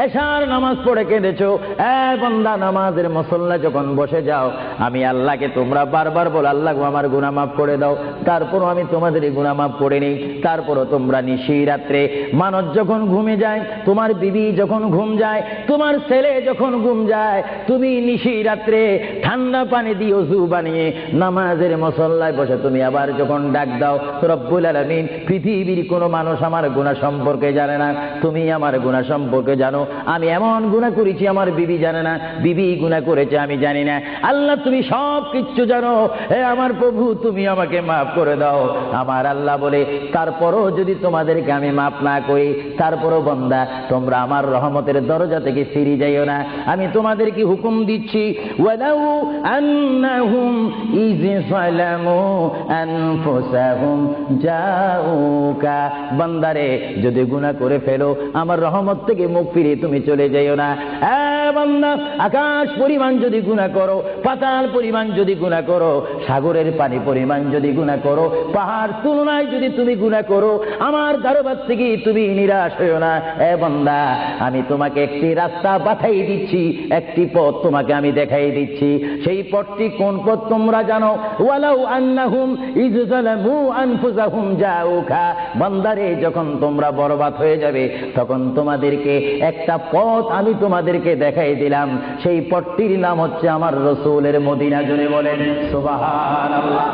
এশার নামাজ পড়ে কেঁদেছো, বান্দা নামাজের মুসল্লা যখন বসে যাও, আমি আল্লাহকে তোমরা বারবার বলো আল্লাহ আমার গুনাহ মাফ করে দাও, তারপরও আমি তোমাদের গুনাহ মাফ করে নিই। তারপরও তোমরা নিশি রাত্রে মানুষ যখন ঘুমে যায়, তোমার বিবি যখন ঘুম যায়, তোমার ছেলে যখন ঘুম যায়, তুমি নিশি রাত্রে ঠান্ডা পানি দিয়ে ওযু বানিয়ে নামাজের মুসল্লায় বসে তুমি আবার যখন ডাক দাও রব্বুল আলামিন, পৃথিবীর কোনো মানুষ আমার গুনাহ সম্পর্কে জানে না, তুমি আমার গুনাহ সম্পর্কে জানো। আমি এমন গুনাহ করেছি আমার বিবি জানে না, বিবি গুনাহ করেছে আমি জানি না, আল্লাহ তুমি সব কিচ্ছু জানো, হে আমার প্রভু তুমি আমাকে মাফ করে দাও। আমার আল্লাহ বলে তারপরও যদি তোমাদেরকে আমি মাফ না করি, তারপরও বান্দা তোমরা আমার রহমতের দরজা থেকে ফিরে যাইও না। আমি তোমাদেরকে হুকুম দিচ্ছি, ওয়ালাউ আন্নাহুম ইয যালামু আনফুসাহুম জাউকা, বান্দারে যদি গুনাহ করে ফেলো আমার রহমত থেকে মুখ ফিরে তুমি চলে যাইও না। বান্দা আকাশ পরিমাণ যদি গুনাহ করো, পাতাল পরিমাণ যদি গুনাহ করো, সাগরের পানি পরিমাণ যদি গুনাহ করো, পাহাড় তুলনায় যদি তুমি গুনাহ করো, আমার দরবার থেকে তুমি নিরাশ হইও না। বান্দা আমি তোমাকে একটি রাস্তা বাতাই দিচ্ছি, একটি পথ তোমাকে আমি দেখাই দিচ্ছি। সেই পথটি কোন পথ তোমরা জানো? ওয়ালাউ আন্নাহুম ইয যালামু আনফুসাহুম জাউকা, বান্দারে যখন তোমরা বরবাদ হয়ে যাবে তখন তোমাদেরকে একটা পথ আমি তোমাদেরকে দেখাই দিলাম, সেই পথটির নাম হচ্ছে আমার রাসূলের মদিনা। জোরে বলেন সুবহানাল্লাহ।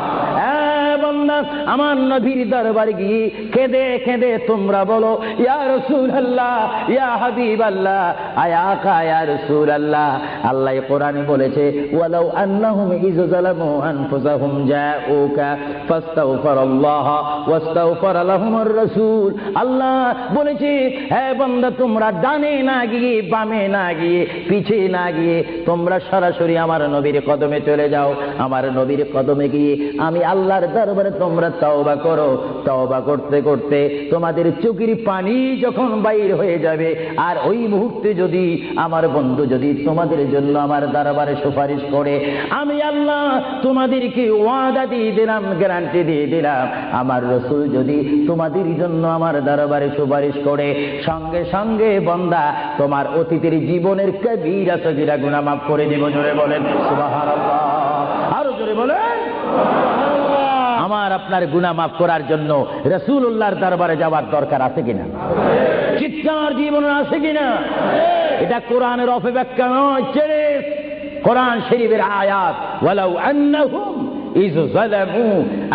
বান্দা আমার নবীর দরবারে গিয়ে কেঁদে কেঁদে তোমরা বলো ইয়া রাসূলুল্লাহ, ইয়া হাবিবাল্লাহ, আয়া আকা ইয়া রাসূলুল্লাহ। আল্লাহ কোরআনে বলেছে ওয়ালাউ আন্নাহুম ইয যালামু আনফুসাহুম জাউকা ফাস্তাগফিরুল্লাহ ওয়াস্তাগফার লাহুমুর রাসূল। আল্লাহ বলেছে হে বান্দা তোমরা ডানে না গিয়ে, বামে না গিয়ে, পিছে না গিয়ে তোমরা সরাসরি আমার নবীর কদমে চলে যাও। আমার নবীর কদমে গিয়ে আমি আল্লাহর দরবারে তোমরা তওবা করো। তওবা করতে করতে তোমাদের চোখের পানি যখন বাইর হয়ে যাবে, আর ওই মুহূর্তে যদি আমার বন্ধু যদি তোমাদের জন্য আমার দরবারে সুপারিশ করে, আমি আল্লাহ তোমাদেরকে ওয়াদা দিয়ে দিলাম, গ্যারান্টি দিয়ে দিলাম, আমার রাসূল যদি তোমাদের জন্য আমার দরবারে সুপারিশ করে, সঙ্গে সঙ্গে বান্দা তোমার অতীতের জীবনের কবিরা সগীরা গুনাহ মাফ করে দেব। জোরে বলেন সুবহানাল্লাহ, আরো জোরে বলেন। আমার আপনার গুনাহ মাফ করার জন্য রাসূলুল্লাহর দরবারে যাওয়ার দরকার আছে কিনা? চিৎকার জীবনে আছে কিনা? এটা কোরআনের অপব্যাখ্যা নয়, কোরআন শরীফের আয়াত। ওয়ালাউ আন্নাহুম ইয যালামু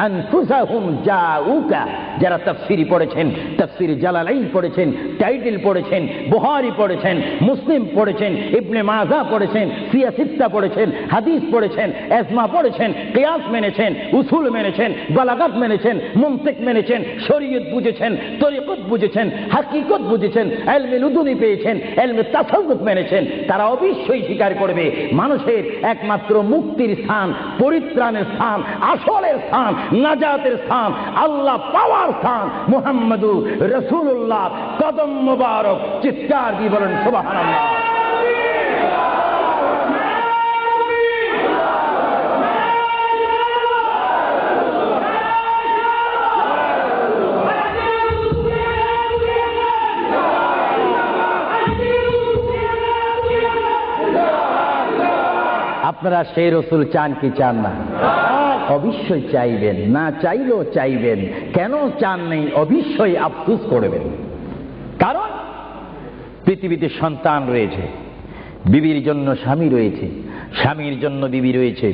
আনফুসাহুম জাউকা, যারা তাফসীরি পড়েছেন, তাফসীর জালালাইন পড়েছেন, টাইটেল পড়েছেন, বুখারী পড়েছেন, মুসলিম পড়েছেন, ইবনে মাজাহ পড়েছেন, সিয়াসিত্তা পড়েছেন, হাদিস পড়েছেন, ইজমা পড়েছেন, কিয়াস মেনেছেন, উসুল মেনেছেন, বালাগাত মেনেছেন, মুনতিক মেনেছেন, শরীয়ত বুঝেছেন, তরিকত বুঝেছেন, হাকিকত বুঝেছেন, ইলমে লুদুনি পেয়েছেন, ইলমে তাসাউফ মেনেছেন, তারা অবশ্যই স্বীকার করবে মানুষের একমাত্র মুক্তির স্থান, পরিত্রাণের স্থান, আসলের স্থান, নাজাতের স্থান, আল্লাহ পাওয়ার স্থান মুহাম্মদুর রাসূলুল্লাহ কদম মুবারক। চিৎকার দিয়ে বলেন সুবহানাল্লাহ। আপনারা সেই রাসূল চান কি চান না? অবশ্যই চাইবেন, না চাইলেও চাইবেন। কেন চান নেই? অবশ্যই আফসোস করবেন। কারণ পৃথিবীতে সন্তান রয়েছে, বিবির জন্য স্বামী রয়েছে, স্বামীর জন্য বিবি রয়েছে,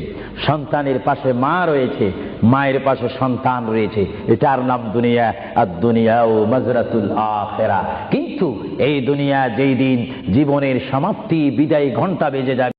সন্তানের পাশে মা রয়েছে, মায়ের পাশে সন্তান রয়েছে। এটার নাম দুনিয়া। আর দুনিয়াও মাজরাতুল আখিরা। কিন্তু এই দুনিয়া যেই দিন জীবনের সমাপ্তি, বিদায় ঘণ্টা বেজে যাবে,